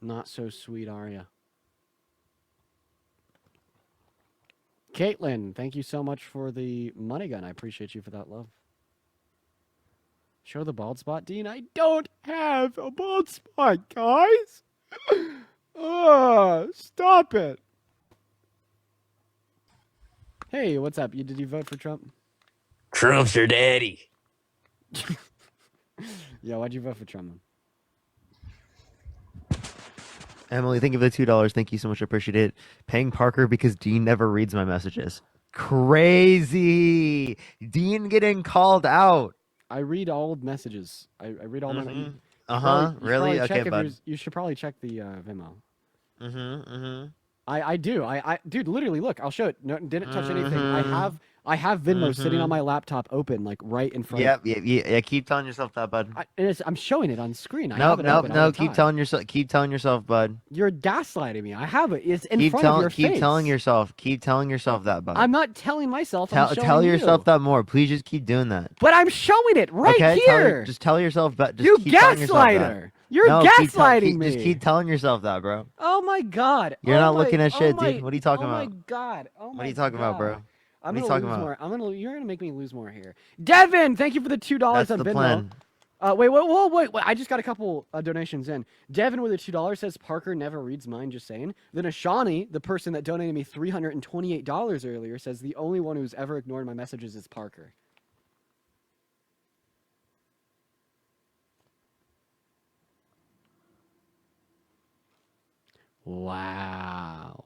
Not so sweet, are ya? Caitlin, thank you so much for the money gun. I appreciate you for that love. Show the bald spot, Dean. I don't have a bald spot, guys. Stop it. Hey, what's up? Did you vote for Trump? Trump's your daddy. Yeah, why'd you vote for Trump? Emily, thank you for the $2. Thank you so much. I appreciate it. Paying Parker because Dean never reads my messages. Crazy. Dean getting called out. I read all messages. I read all my. Really? Okay, bud. You should probably check the Venmo. Mm-hmm. I do. Dude, literally, look. I'll show it. No, didn't touch anything. I have Venmo sitting on my laptop open, like right in front. Yeah. Keep telling yourself that, bud. I'm showing it on screen. No. Keep telling yourself, bud. You're gaslighting me. I have it. It's in front of your face. Keep telling yourself that, bud. I'm not telling myself. Tell yourself that more. Please just keep doing that. But I'm showing it right here. Just tell yourself that. You gaslighter. You're gaslighting me. Just keep telling yourself that, bro. Oh my god. You're not looking at shit, dude. What are you talking about? Oh my god. What are you talking about, bro? What are you talking about? You're gonna make me lose more here. Devin, thank you for the $2 on Venmo. That's the plan. Wait. I just got a couple donations in. Devin with the $2 says Parker never reads mine, just saying. Then Ashani, the person that donated me $328 earlier, says the only one who's ever ignored my messages is Parker. Wow.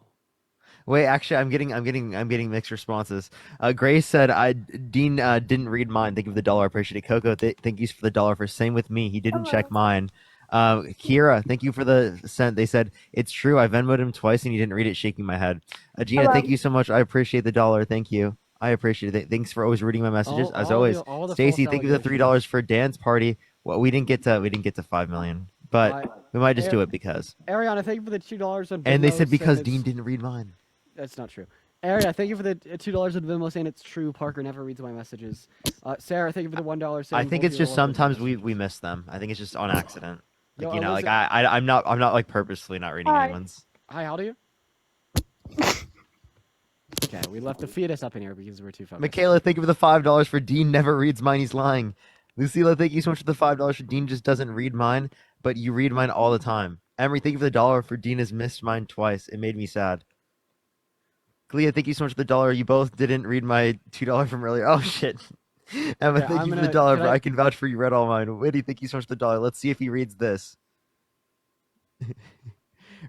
Wait, actually, I'm getting mixed responses. Grace said, Dean didn't read mine. Thank you for the $1. I appreciate it. Coco, thank you for the $1. For same with me. He didn't check mine. Kira, thank you for the cent. They said it's true. I Venmoed him twice and he didn't read it. Shaking my head. Gina, thank you so much. I appreciate the $1. Thank you. I appreciate it. Thanks for always reading my messages. As always, Stacy, thank you for the $3 for dance party. Well, we didn't get to 5 million, but we might just do it because. Ariana, thank you for the $2 on Venmo. And they said because Dean didn't read mine. That's not true. Ariana, thank you for the $2 on Venmo saying it's true. Parker never reads my messages. Sarah, thank you for the $1 saying. I think it's just sometimes we miss them. I think it's just on accident. Like, I'm not like purposefully not reading anyone's. Hi, how old are you? Okay, we left the fetus up in here because we're too focused. Michaela, thank you for the $5 for Dean never reads mine. He's lying. Lucila, thank you so much for the $5 for Dean just doesn't read mine, but you read mine all the time. Emery, thank you for the $1 for Dean has missed mine twice. It made me sad. Clea, thank you so much for the $1. You both didn't read my $2 from earlier. Oh shit. Emma, thank you for the $1, but I can vouch for you read all mine. Whitty, thank you so much for the $1. Let's see if he reads this.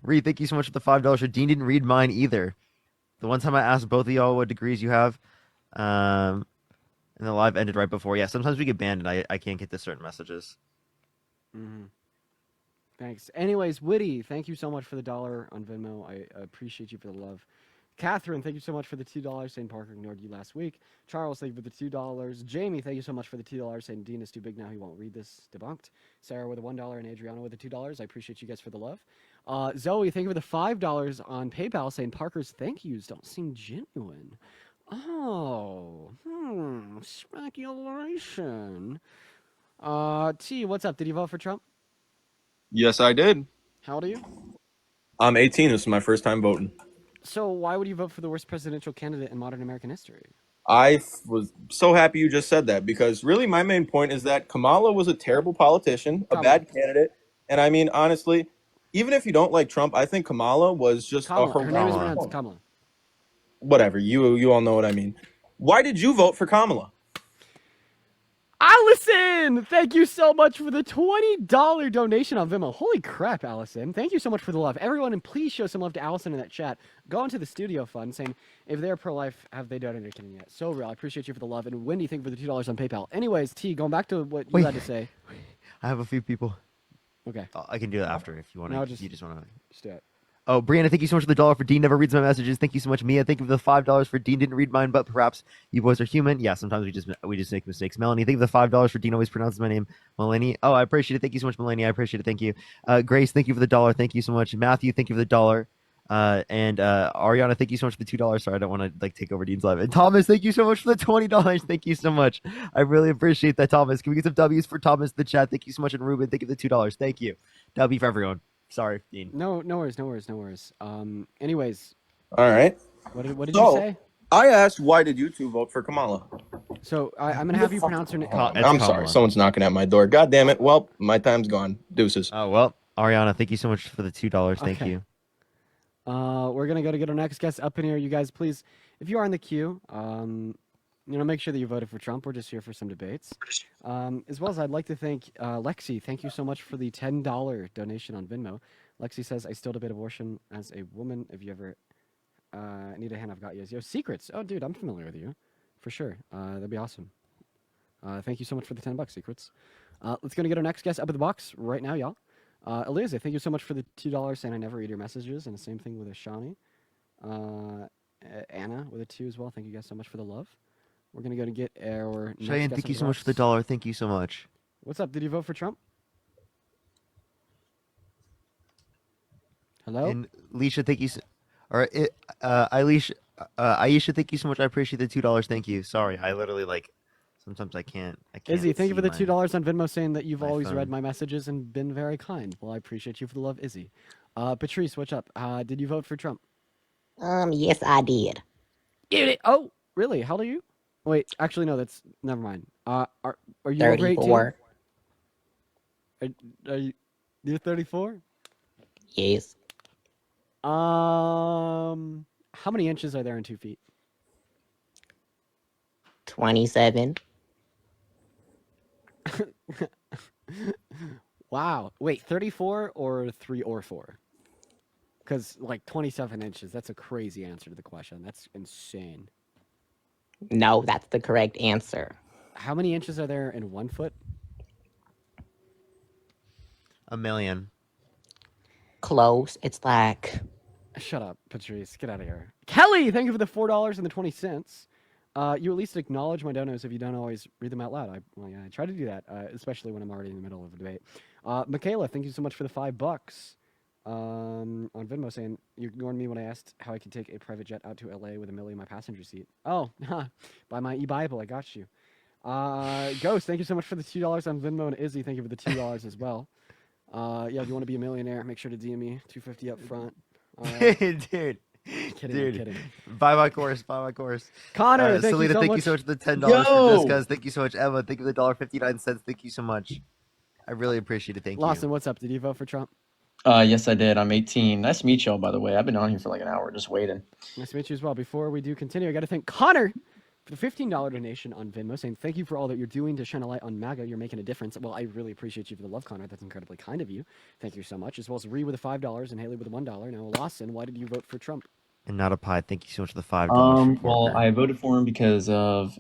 Reed, thank you so much for the $5 for Dean didn't read mine either. The one time I asked both of y'all what degrees you have, and the live ended right before. Yeah, sometimes we get banned and I can't get to certain messages. Mm-hmm. Thanks. Anyways, Whitty, thank you so much for the $1 on Venmo. I appreciate you for the love. Catherine, thank you so much for the $2 saying Parker ignored you last week. Charles, thank you for the $2. Jamie, thank you so much for the $2 saying Dean is too big now. He won't read this. Debunked. Sarah with a $1 and Adriana with the $2. I appreciate you guys for the love. Zoe, thank you for the $5 on PayPal saying Parker's thank yous don't seem genuine. Oh, speculation. T, what's up? Did you vote for Trump? Yes, I did. How old are you? I'm 18. This is my first time voting. So why would you vote for the worst presidential candidate in modern American history? I was so happy you just said that because really my main point is that Kamala was a terrible politician, a bad candidate. And I mean, honestly, even if you don't like Trump, I think Kamala was just Her name is pronounced Kamala. Whatever. You all know what I mean. Why did you vote for Kamala? Allison, thank you so much for the $20 donation on Venmo. Holy crap, Allison. Thank you so much for the love. Everyone, and please show some love to Allison in that chat. Go into the studio fund saying, if they're pro-life, have they donated anything yet? So real. I appreciate you for the love. And Wendy, thank you for the $2 on PayPal. Anyways, T, going back to what you had to say. I have a few people. Okay. I can do that after if you want to. No, You just want to. Just do it. Oh, Brianna, thank you so much for the $1 for Dean never reads my messages. Thank you so much, Mia. Thank you for the $5 for Dean didn't read mine, but perhaps you boys are human. Yeah, sometimes we just make mistakes. Melanie, thank you for the $5 for Dean always pronounces my name. Melanie, oh, I appreciate it. Thank you so much, Melanie. I appreciate it. Thank you. Grace, thank you for the $1. Thank you so much. Matthew, thank you for the $1. And Ariana, thank you so much for the $2. Sorry, I don't want to take over Dean's live. And Thomas, thank you so much for the $20. Thank you so much. I really appreciate that, Thomas. Can we get some W's for Thomas in the chat? Thank you so much. And Ruben, thank you for the $2. Thank you. W for everyone. Sorry, Dean. No worries. Anyways, All right. what did you So say? I asked, why did you two vote for Kamala? So I'm gonna have you pronounce her name. It's I'm sorry, Kamala. someone's knocking at my door. God damn it. Well, my time's gone. Deuces. Oh well, Ariana, thank you so much for the $2. Thank Okay. you. We're gonna go to get our next guest up in here. You guys, please, if you are in the queue, make sure that you voted for Trump. We're just here for some debates. As well as I'd like to thank Lexi. Thank you so much for the $10 donation on Venmo. Lexi says, "I still debate abortion as a woman. If you ever need a hand, I've got you." Yo, Secrets. Oh, dude, I'm familiar with you, for sure. That'd be awesome. Thank you so much for the $10, Secrets. Let's go to get our next guest up in the box right now, y'all. Eliza, thank you so much for the $2 saying I never read your messages, and the same thing with Ashani. Anna with a 2 as well. Thank you guys so much for the love. We're gonna go to get our next Cheyenne, guest thank up you in so much for the box. $1. Thank you so much. What's up? Did you vote for Trump? Hello? And Leisha, thank you. Or Aisha, thank you so much. I appreciate the $2. Thank you. Sorry, I literally sometimes I can't. Izzy, thank you for see the $2 on Venmo saying that you've my always read phone. my messages and been very kind. Well, I appreciate you for the love, Izzy. Patrice, what's up? Did you vote for Trump? Yes, I did. Oh, really? How old are you? Wait, actually, no. That's never mind. Are you over 18? 34. Are you? You're 34. Yes. How many inches are there in 2 feet? 27. Wow. Wait, 34 or 3 or 4? Because, 27 inches, that's a crazy answer to the question. That's insane. No, that's the correct answer. How many inches are there in 1 foot? 1,000,000. Close. It's like Shut up, Patrice. Get out of here. Kelly, thank you for the $4.20. You at least acknowledge my donos if you don't always read them out loud. I try to do that, especially when I'm already in the middle of a debate. Michaela, thank you so much for the $5. On Venmo saying you ignored me when I asked how I could take a private jet out to LA with Amelia in my passenger seat. Oh, by my e-Bible, I got you. Ghost, thank you so much for the $2 on Venmo, and Izzy, thank you for the $2 as well. Yeah, if you want to be a millionaire, make sure to DM me $250 up front. Dude. I'm kidding. Buy my course. Connor, thank Selena, you so thank much. you so much for the $10 for Just Cause. Thank you so much, Emma. Thank you for the $1.59. Thank you so much. I really appreciate it. Thank Lawson, you. what's up? Did you vote for Trump? Yes, I did. I'm 18. Nice to meet y'all, by the way. I've been on here for like an hour just waiting. Nice to meet you as well. Before we do continue, I got to thank Connor for the $15 donation on Venmo, saying thank you for all that you're doing to shine a light on MAGA. You're making a difference. Well, I really appreciate you for the love, Connor. That's incredibly kind of you. Thank you so much. As well as Ree with the $5 and Haley with the $1. Now, Lawson, why did you vote for Trump? And not a pie. Thank you so much for the $5 for Well, Porker. I voted for him because of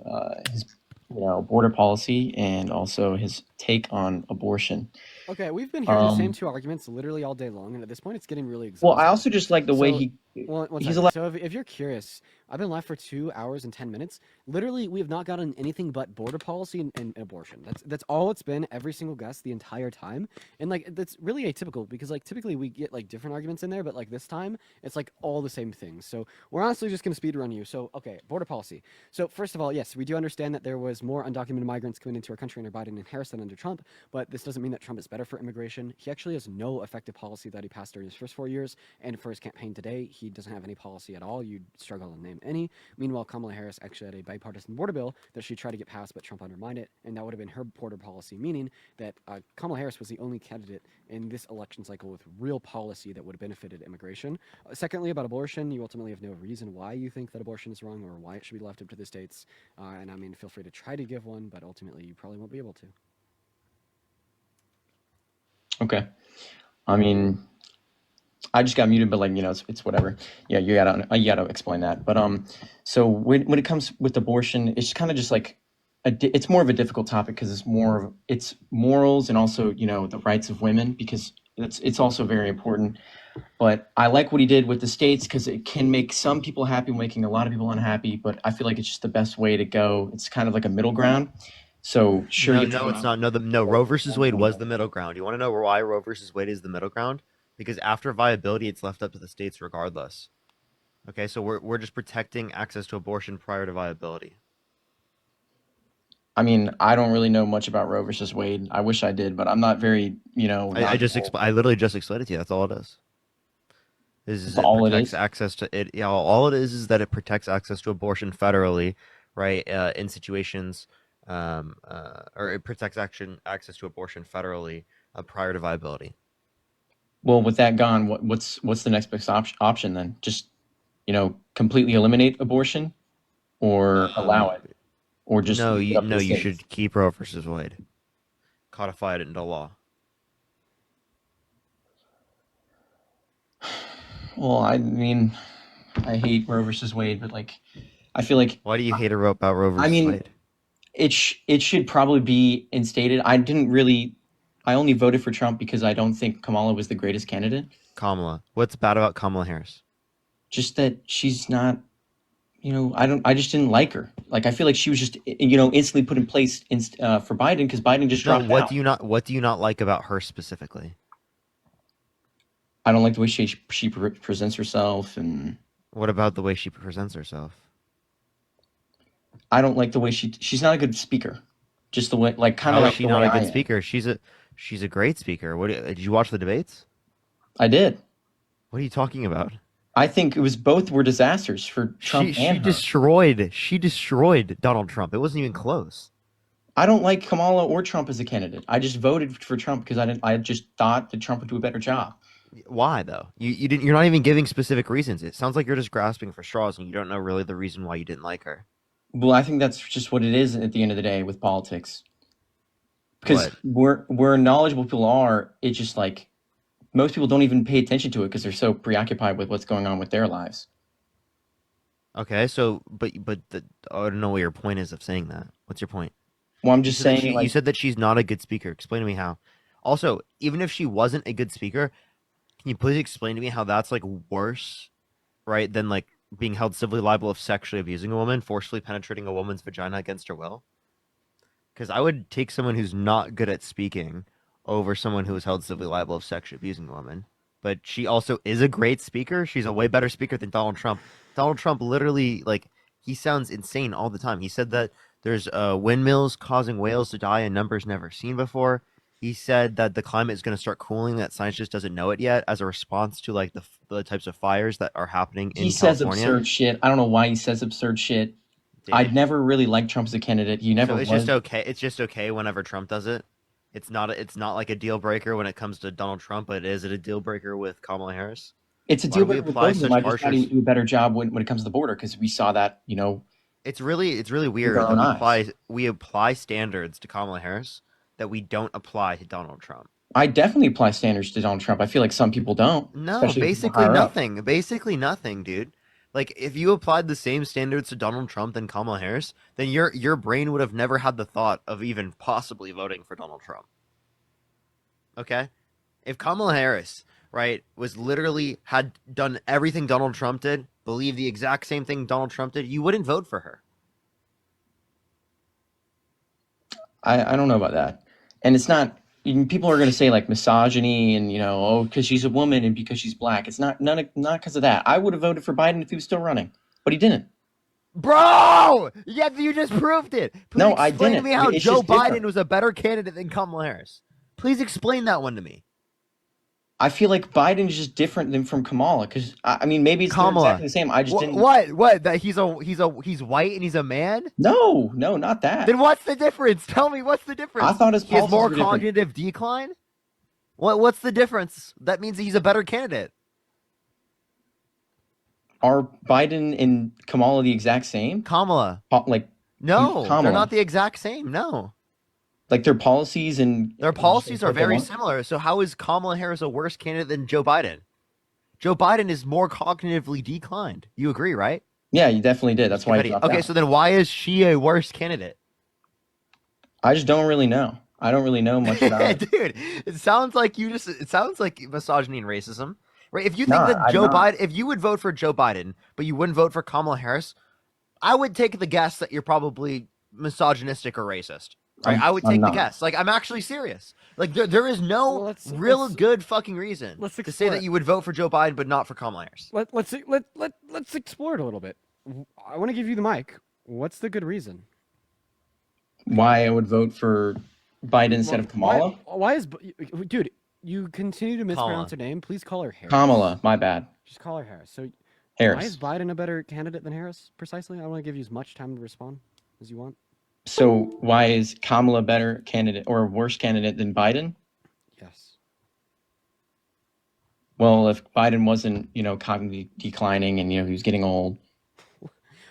his, border policy and also his take on abortion. Okay, we've been hearing the same Um, two arguments literally all day long, and at this point, it's getting really well, exhausting. I also just like the way So, he one he's second. allowed. So if you're curious, I've been live for 2 hours and 10 minutes. Literally, we have not gotten anything but border policy and abortion. That's all it's been. Every single guest the entire time, and that's really atypical because typically we get different arguments in there, but this time it's all the same things. So we're honestly just gonna speed run you. So okay, border policy. So first of all, yes, we do understand that there was more undocumented migrants coming into our country under Biden and Harris than under Trump, but this doesn't mean that Trump is better for immigration. He actually has no effective policy that he passed during his first 4 years, and for his campaign today, he doesn't have any policy at all. You'd struggle to name any. Meanwhile, Kamala Harris actually had a bipartisan border bill that she tried to get passed, but Trump undermined it, and that would have been her border policy, meaning that Kamala Harris was the only candidate in this election cycle with real policy that would have benefited immigration. Secondly, about abortion, you ultimately have no reason why you think that abortion is wrong or why it should be left up to the states. And I mean, feel free to try to give one, but ultimately you probably won't be able to. Okay. I mean, I just got muted, but it's whatever. Yeah, you gotta explain that. But so when it comes with abortion, it's kind of just it's more of a difficult topic because it's morals and also the rights of women because it's also very important. But I like what he did with the states because it can make some people happy, making a lot of people unhappy. But I feel like it's just the best way to go. It's kind of like a middle ground. So sure, No, it's not. No, Roe versus Wade was the middle ground. You want to know why Roe versus Wade is the middle ground? Because after viability, it's left up to the states regardless. Okay, so we're just protecting access to abortion prior to viability. I mean, I don't really know much about Roe versus Wade. I wish I did, but I'm not very, I literally just explained it to you. That's all it is. That's It all it protects is. access to it. Yeah, all it is that it protects access to abortion federally, right? In situations, or it protects access to abortion federally prior to viability. Well, with that gone, what's the next best option then? Just completely eliminate abortion, or allow it, or just No, leave it up to the you states? should keep Roe versus Wade, codify it into law. Well, I mean, I hate Roe versus Wade, but I feel like Why do you hate about Roe I versus mean, Wade? it should probably be instated. I only voted for Trump because I don't think Kamala was the greatest candidate. Kamala. What's bad about Kamala Harris? Just that she's not, I just didn't like her. Like, I feel like she was just, instantly put in place for Biden because Biden just No, dropped out. what do you not like about her specifically? I don't like the way she presents herself, and What about the way she presents herself? I don't like the way she's not a good speaker. Just the way, kind How of is like she the not way a I good am. speaker? She's a great speaker. Did you watch the debates? I did. What are you talking about? I think it was both were disasters for Trump and her. She destroyed Donald Trump. It wasn't even close. I don't like Kamala or Trump as a candidate. I just voted for Trump because I just thought that Trump would do a better job. Why though? You're not even giving specific reasons. It sounds like you're just grasping for straws and you don't know really the reason why you didn't like her. Well, I think that's just what it is at the end of the day with politics. Because What? where knowledgeable people are, it's just like most people don't even pay attention to it because they're so preoccupied with what's going on with their lives. Okay, so I don't know what your point is of saying that. What's your point? Well, I'm just saying, You said that she's not a good speaker. Explain to me how. Also, even if she wasn't a good speaker, can you please explain to me how that's like worse, right, than like being held civilly liable of sexually abusing a woman, forcefully penetrating a woman's vagina against her will? Because I would take someone who's not good at speaking over someone who is held civilly liable of sexually abusing a woman. But she also is a great speaker. She's a way better speaker than Donald Trump. Donald Trump literally, like, he sounds insane all the time. He said that there's windmills causing whales to die in numbers never seen before. He said that the climate is going to start cooling, that science just doesn't know it yet, as a response to like the types of fires that are happening in he says California. absurd shit. I don't know why he says absurd shit. Dude. I'd never really liked Trump as a candidate. He never So it's was. just okay. It's just okay whenever Trump does it. It's not like a deal breaker when it comes to Donald Trump, but is it a deal breaker with Kamala Harris? It's a Why deal do we breaker with apply both of them. such I just thought he would do a better job when it comes to the border because we saw that, It's really weird our own that we apply standards to Kamala Harris that we don't apply to Donald Trump. I definitely apply standards to Donald Trump. I feel like some people don't. No, especially people basically higher up. nothing. Basically nothing, dude. Like if you applied the same standards to Donald Trump than Kamala Harris, then your brain would have never had the thought of even possibly voting for Donald Trump. Okay? If Kamala Harris, right, was literally had done everything Donald Trump did, believed the exact same thing Donald Trump did, you wouldn't vote for her. I don't know about that. And it's not, people are going to say like misogyny and, because she's a woman and because she's black. It's not because of that. I would have voted for Biden if he was still running, but he didn't. Bro! Yeah, you just proved it. Please No, I explain didn't. to me how It's Joe just Biden different. was a better candidate than Kamala Harris. Please explain that one to me. I feel like Biden is just different than from Kamala because I mean maybe it's not Kamala. exactly the same. I just didn't. What? That he's white and he's a man? No, not that. Then what's the difference? Tell me what's the difference? I thought his he has policies more were different. cognitive decline. What's the difference? That means he's a better candidate. Are Biden and Kamala the exact same? Kamala. No, they're not the exact same. No. Like their policies are very similar. So how is Kamala Harris a worse candidate than Joe Biden? Joe Biden is more cognitively declined. You agree, right? Yeah, you definitely did. That's why. Okay, so then why is she a worse candidate? I just don't really know. I don't really know much about it. Dude, it sounds like misogyny and racism. Right? If you think that Biden, if you would vote for Joe Biden, but you wouldn't vote for Kamala Harris, I would take the guess that you're probably misogynistic or racist. Right? I would take the guess. Like, I'm actually serious. Like, there is no good fucking reason to say that you would vote for Joe Biden but not for Kamala Harris. Let's explore it a little bit. I want to give you the mic. What's the good reason? why I would vote for Biden instead of Kamala. Why is dude? You continue to mispronounce her name. Please call her Harris. Kamala, my bad. Just call her Harris. So, why is Harris. Biden a better candidate than Harris? Precisely. I want to give you as much time to respond as you want. So why is Kamala a better candidate or a worse candidate than Biden? Yes. Well, if Biden wasn't, cognitively declining and he was getting old,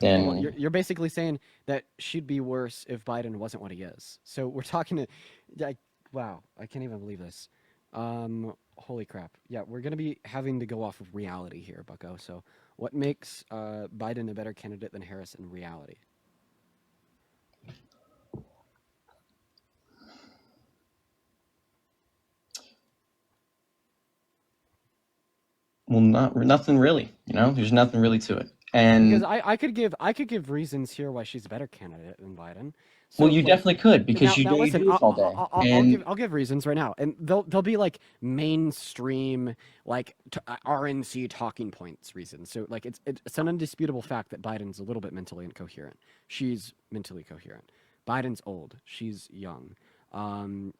then Well, you're basically saying that she'd be worse if Biden wasn't what he is. So we're talking to, wow, I can't even believe this. Holy crap. Yeah, we're gonna be having to go off of reality here, Bucko. So what makes Biden a better candidate than Harris in reality? well, nothing really. There's nothing really to it. And Because I could give reasons here why she's a better candidate than Biden. So, well, you definitely could because now you listen, do this all day. I'll give reasons right now, and they'll be like mainstream like RNC talking points reasons. So like it's an undisputable fact that Biden's a little bit mentally incoherent. She's mentally coherent. Biden's old. She's young.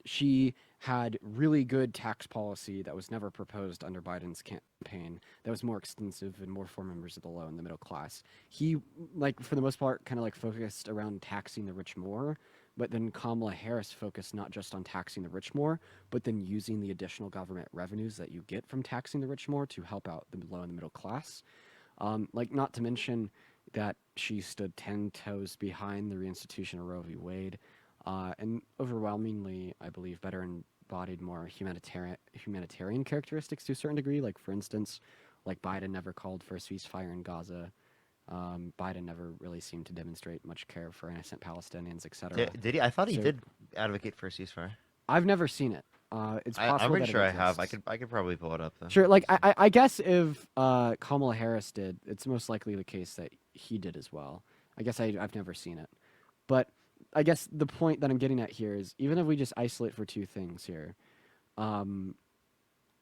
She had really good tax policy that was never proposed under Biden's campaign. That was more extensive and more for members of the low and the middle class. He, like for the most part, kind of like focused around taxing the rich more. But then Kamala Harris focused not just on taxing the rich more, but then using the additional government revenues that you get from taxing the rich more to help out the low and the middle class. Like not to mention that she stood 10 toes behind the reinstitution of Roe v. Wade. And overwhelmingly, I believe, better embodied more humanitarian characteristics to a certain degree. Like, for instance, like Biden never called for a ceasefire in Gaza. Biden never really seemed to demonstrate much care for innocent Palestinians, etc. Did he? I thought he did advocate for a ceasefire. I've never seen it. It's possible I'm pretty that sure it I have. exists. I could probably pull it up though. Sure. Like I guess if Kamala Harris did, it's most likely the case that he did as well. I guess I've never seen it, but I guess the point that I'm getting at here is even if we just isolate for two things here,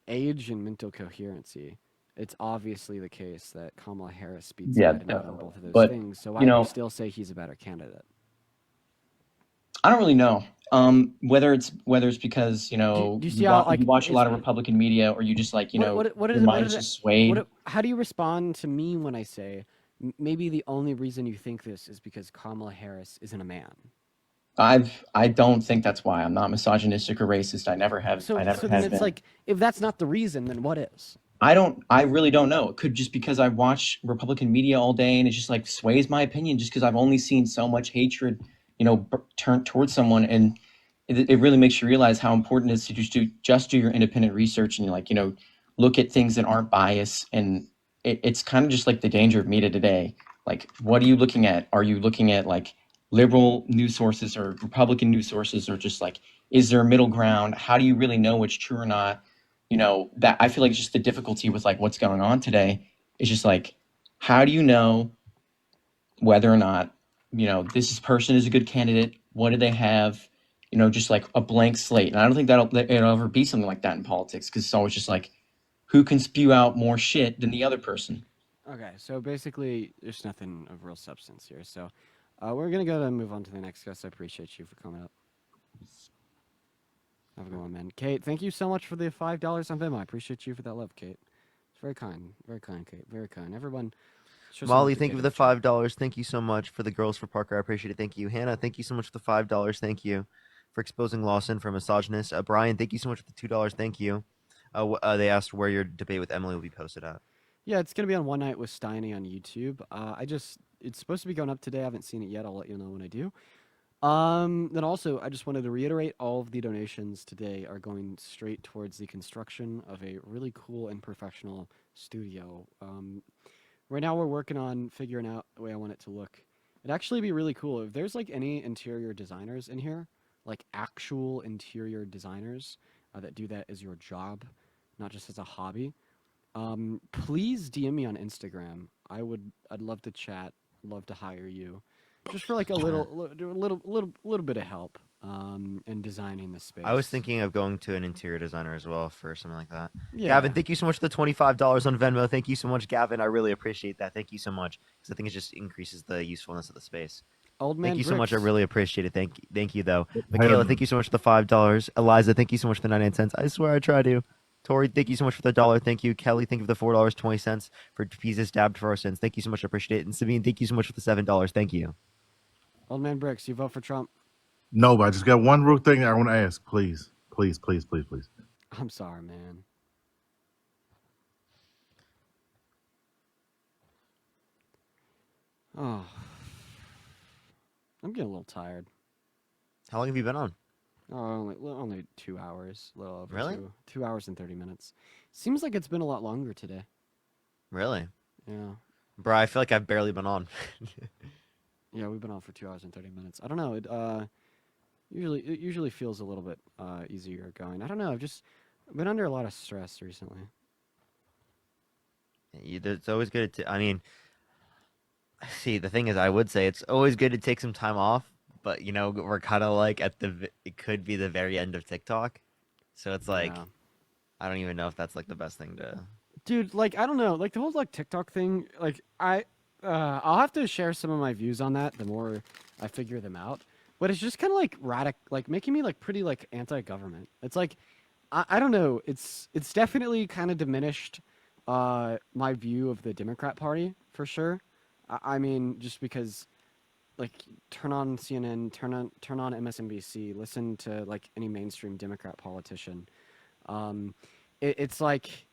age and mental coherency, it's obviously the case that Kamala Harris beats Biden out on both of those things. So why do you still say he's a better candidate? I don't really know. Whether it's because do you see how, like, you watch a lot of Republican media, or you just like your mind is just swayed. How do you respond to me when I say maybe the only reason you think this is because Kamala Harris isn't a man? I don't think that's why. I'm not misogynistic or racist. I never have. So I never then have it's been. like if that's not the reason, then what is? I really don't know. It could just because I watch Republican media all day and it just like sways my opinion just because I've only seen so much hatred, turn towards someone, and it really makes you realize how important it is to just do your independent research and like, look at things that aren't biased. And it's kind of just like the danger of media today. Like, what are you looking at? Are you looking at like liberal news sources or Republican news sources, or just like, is there a middle ground? How do you really know what's true or not? That I feel like it's just the difficulty with like what's going on today. It's just like, how do you know whether or not, this person is a good candidate? What do they have? Just like a blank slate. And I don't think it'll ever be something like that in politics, because it's always just like, who can spew out more shit than the other person? Okay, so basically, there's nothing of real substance here. So we're going to go and move on to the next guest. I appreciate you for coming up. Have a good one, man. Kate, thank you so much for the $5 on Venmo. I appreciate you for that love, Kate. It's very kind, Kate. Very kind. Everyone. Molly, thank you for the $5. Thank you so much for the girls for Parker. I appreciate it. Thank you. Hannah, thank you so much for the $5. Thank you for exposing Lawson for misogynist. Brian, thank you so much for the $2. Thank you. They asked where your debate with Emily will be posted at. Yeah, it's gonna be on One Night with Steiny on YouTube. It's supposed to be going up today. I haven't seen it yet. I'll let you know when I do. Then also, I just wanted to reiterate all of the donations today are going straight towards the construction of a really cool and professional studio. Right now we're working on figuring out the way I want it to look. It'd actually be really cool if there's like any interior designers in here, like actual interior designers that do that as your job, not just as a hobby. Please DM me on Instagram. I'd love to chat, love to hire you. Just for like a little bit of help in designing the space. I was thinking of going to an interior designer as well for something like that. Yeah. Gavin, thank you so much for the $25 on Venmo. Thank you so much, Gavin. I really appreciate that. Thank you so much, because I think it just increases the usefulness of the space. Old man Thank you so much. I Bricks. really appreciate it. Thank you though. Hell Michaela, no. thank you so much for the $5. Eliza, thank you so much for the 99 cents. I swear I try to. Tori, thank you so much for the $1. Thank you. Kelly, thank you for the $4.20 for pieces stabbed for our sins. Thank you so much. I appreciate it. And Sabine, thank you so much for the $7. Thank you. Old man Bricks, you vote for Trump? No, but I just got one real thing I want to ask. Please, please, please, please, please. I'm sorry, man. Oh, I'm getting a little tired. How long have you been on? Oh, only 2 hours, a little over Really? 2 hours and 30 minutes. Seems like it's been a lot longer today. Really? Yeah. Bro, I feel like I've barely been on. Yeah, we've been on for 2 hours and 30 minutes. I don't know. It usually feels a little bit easier going. I don't know. I've been under a lot of stress recently. It's always good to, I mean, see, the thing is, I would say it's always good to take some time off, but we're kind of like it could be the very end of TikTok. So it's like, Yeah. I don't even know if that's like the best thing to. Dude, like I don't know, like the whole like TikTok thing, like I'll have to share some of my views on that the more I figure them out. But it's just kind of like like making me like pretty like anti-government. It's like I don't know, it's definitely kind of diminished my view of the Democrat Party for sure. I mean, just because like turn on CNN, turn on MSNBC, listen to like any mainstream Democrat politician. Um, it's like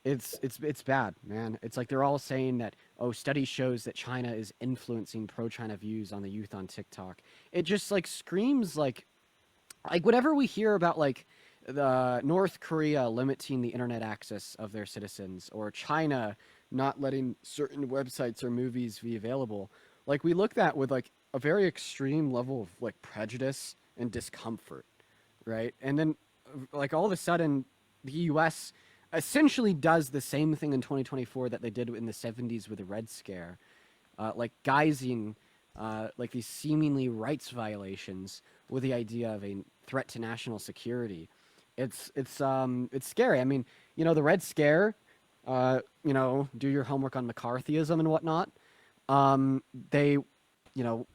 it's bad, man. It's like they're all saying that study shows that China is influencing pro-China views on the youth on TikTok. It just like screams like whatever we hear about like the North Korea limiting the internet access of their citizens or China not letting certain websites or movies be available. Like we look at with like a very extreme level of like prejudice and discomfort, right? And then like all of a sudden the US essentially does the same thing in 2024 that they did in the 70s with the Red Scare, like guising like these seemingly rights violations with the idea of a threat to national security. It's scary. I mean, the Red Scare, do your homework on McCarthyism and whatnot. They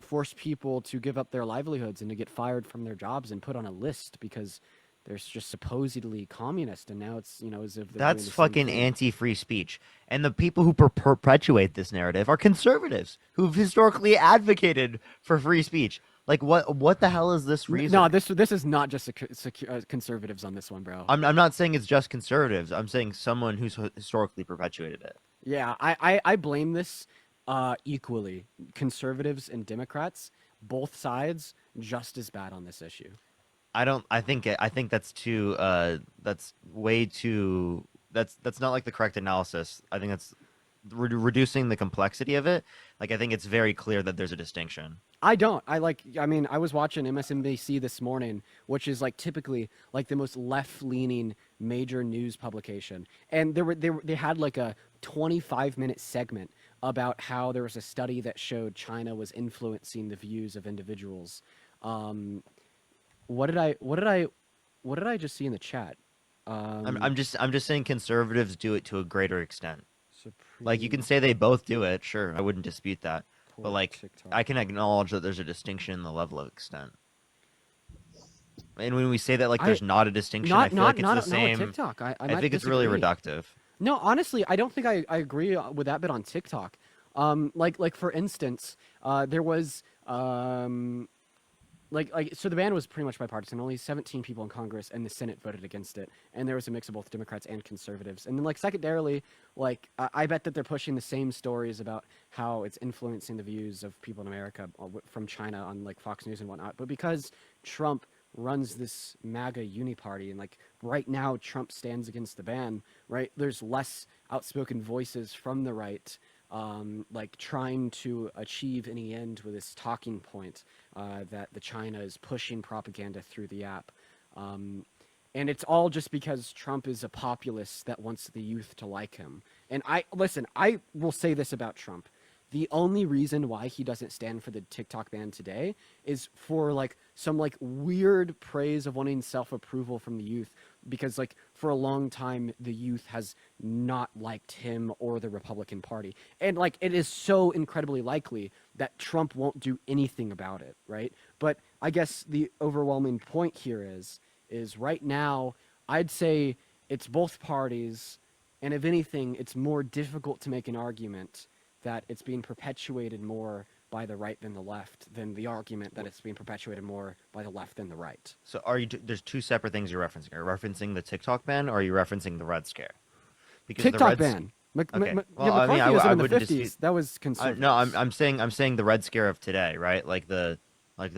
forced people to give up their livelihoods and to get fired from their jobs and put on a list because they're just supposedly communist, and now it's as if they're doing That's the same fucking thing. anti-free speech. And the people who perpetuate this narrative are conservatives who've historically advocated for free speech. Like what the hell is this reason? No, this is not just conservatives on this one, bro. I'm not saying it's just conservatives. I'm saying someone who's historically perpetuated it. Yeah, I blame this equally. Conservatives and Democrats, both sides, just as bad on this issue. I think that's too that's way too that's not like the correct analysis. I think that's reducing the complexity of it. Like I think it's very clear that there's a distinction. I mean, I was watching MSNBC this morning, which is like typically like the most left-leaning major news publication. And they had like a 25-minute segment about how there was a study that showed China was influencing the views of individuals. What did I just see in the chat? I'm just saying conservatives do it to a greater extent. Like you Supreme can say they both do it, sure, I wouldn't dispute that. But Court like TikTok. I can acknowledge that there's a distinction in the level of extent. And when we say that like there's not a distinction, I feel like it's the same. Not with TikTok. I I might think it's really disagree. reductive. No, honestly, I don't think I agree with that bit on TikTok. Like for instance, there was so the ban was pretty much bipartisan. Only 17 people in Congress and the Senate voted against it, and there was a mix of both Democrats and conservatives. And then like secondarily, like I bet that they're pushing the same stories about how it's influencing the views of people in America from China on like Fox News and whatnot. But because Trump runs this MAGA uni party, and like right now Trump stands against the ban, right? There's less outspoken voices from the right like trying to achieve any end with this talking point that the China is pushing propaganda through the app. And it's all just because Trump is a populist that wants the youth to like him. And I will say this about Trump. the only reason why he doesn't stand for the TikTok ban today is for like some like weird praise of wanting self-approval from the youth, because like for a long time the youth has not liked him or the Republican Party. And like it is so incredibly likely that Trump won't do anything about it, right? But I guess the overwhelming point here is right now I'd say it's both parties, and if anything, it's more difficult to make an argument that it's being perpetuated more by the right than the left than the argument that it's being perpetuated more by the left than the right. So are you? There's two separate things you're referencing. Are you referencing the TikTok ban, or are you referencing the Red Scare? Because the TikTok Red ban. Okay. Yeah, Well, I mean, McCarthyism I in the wouldn't dispute. 50s, that was No, I'm conservatives. I'm saying the Red Scare of today, right? Like the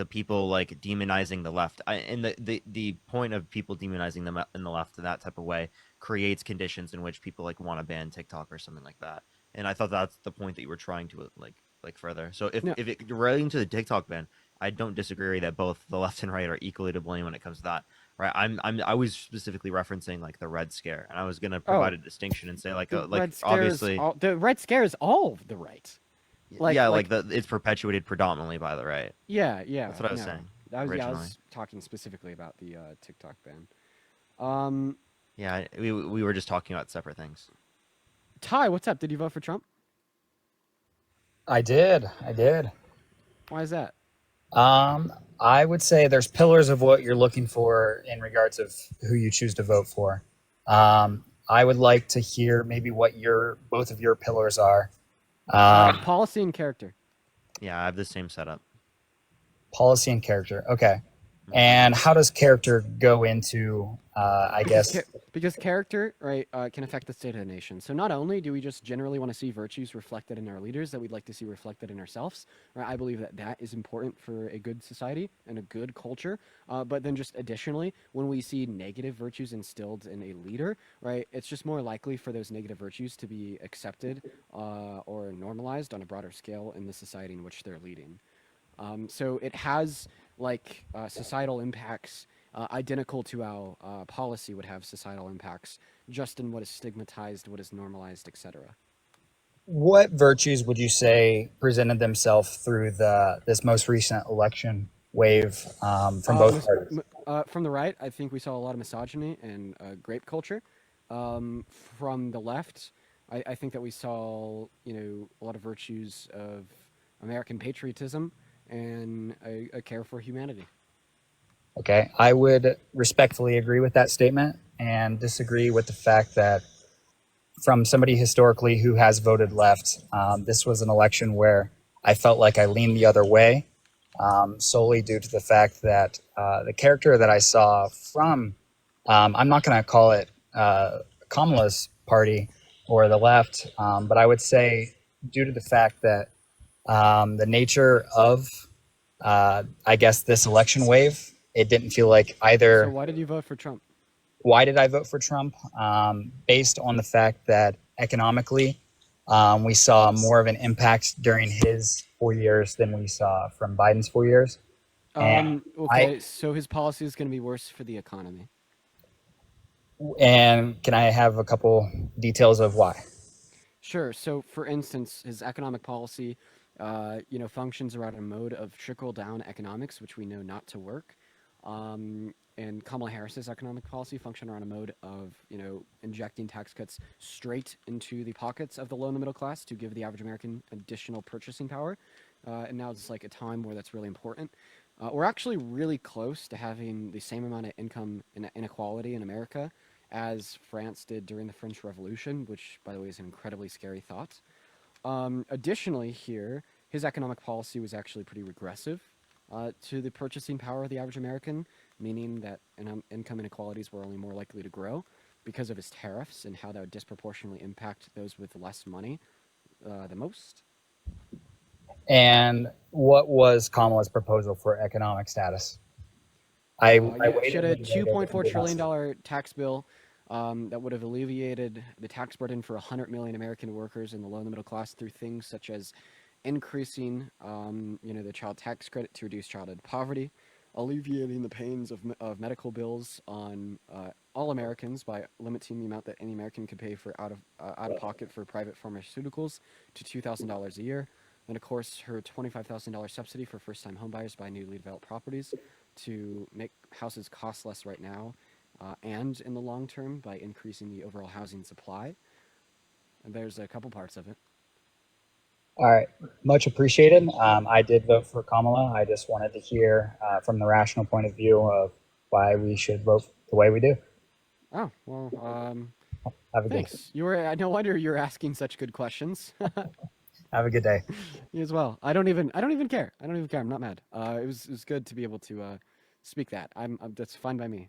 people like demonizing the left. And the point of people demonizing them in the left in that type of way creates conditions in which people like want to ban TikTok or something like that. And I thought that's the point that you were trying to like further. So No, if it relating to the TikTok ban, I don't disagree that both the left and right are equally to blame when it comes to that. Right? I was specifically referencing like the Red Scare, and I was gonna provide oh, a distinction and say the like Red Scare is obviously all, the Red Scare is all of the right. yeah, Like it's perpetuated predominantly by the right. yeah, That's what I was no. saying I originally. was talking specifically about the TikTok ban. Um, Yeah, we were just talking about separate things. Ty, what's up? Did you vote for Trump? I did. I did. Why is that? I would say there's pillars of what you're looking for in regards of who you choose to vote for. I would like to hear maybe what your both of your pillars are. Policy and character. Yeah, I have the same setup. Policy and character. Okay. Mhm. And how does character go into, I guess, Because character, right, can affect the state of a nation. So not only do we just generally want to see virtues reflected in our leaders that we'd like to see reflected in ourselves, right? I believe that that is important for a good society and a good culture. But then just additionally, when we see negative virtues instilled in a leader, right, it's just more likely for those negative virtues to be accepted or normalized on a broader scale in the society in which they're leading. So it has like societal impacts identical to how policy would have societal impacts, just in what is stigmatized, what is normalized, etc. what virtues would you say presented themselves through this most recent election wave from both parties? From the right, I think we saw a lot of misogyny and grape culture. From the left, I think that we saw a lot of virtues of American patriotism and a care for humanity. Okay, I would respectfully agree with that statement and disagree with the fact that from somebody historically who has voted left, this was an election where I felt like I leaned the other way, solely due to the fact that the character that I saw from, I'm not going to call it Kamala's party or the left, but I would say due to the fact that the nature of, I guess, this election wave, it didn't feel like So either. why did you vote for Trump? Why did I vote for Trump? Based on the fact that economically, we saw more of an impact during his 4 years than we saw from Biden's 4 years. And Okay, so his policy is going to be worse for the economy. and can I have a couple details of why? Sure. So, for instance, his economic policy, functions around a mode of trickle-down economics, which we know not to work. And Kamala Harris's economic policy function around a mode of, injecting tax cuts straight into the pockets of the low and the middle class to give the average American additional purchasing power. And now it's like a time where that's really important. We're actually really close to having the same amount of income inequality in America as France did during the French Revolution, which, by the way, is an incredibly scary thought. Additionally, here, his economic policy was actually pretty regressive to the purchasing power of the average American, meaning that income inequalities were only more likely to grow because of his tariffs and how that would disproportionately impact those with less money the most. And what was Kamala's proposal for economic status? She had a $2.4 trillion tax bill that would have alleviated the tax burden for 100 million American workers in the low and the middle class through things such as increasing, the child tax credit to reduce childhood poverty, alleviating the pains of medical bills on all Americans by limiting the amount that any American could pay for out of pocket for private pharmaceuticals to $2,000 a year. Then, of course, her $25,000 subsidy for first-time homebuyers buy newly developed properties to make houses cost less right now and in the long term by increasing the overall housing supply. And there's a couple parts of it. All right, much appreciated. I did vote for Kamala. I just wanted to hear from the rational point of view of why we should vote the way we do. Oh, well, Have a good thanks. No wonder you're asking such good questions. have a good day. You as well. I don't even care. I don't even care. I'm not mad. It was good to be able to speak that. That's fine by me.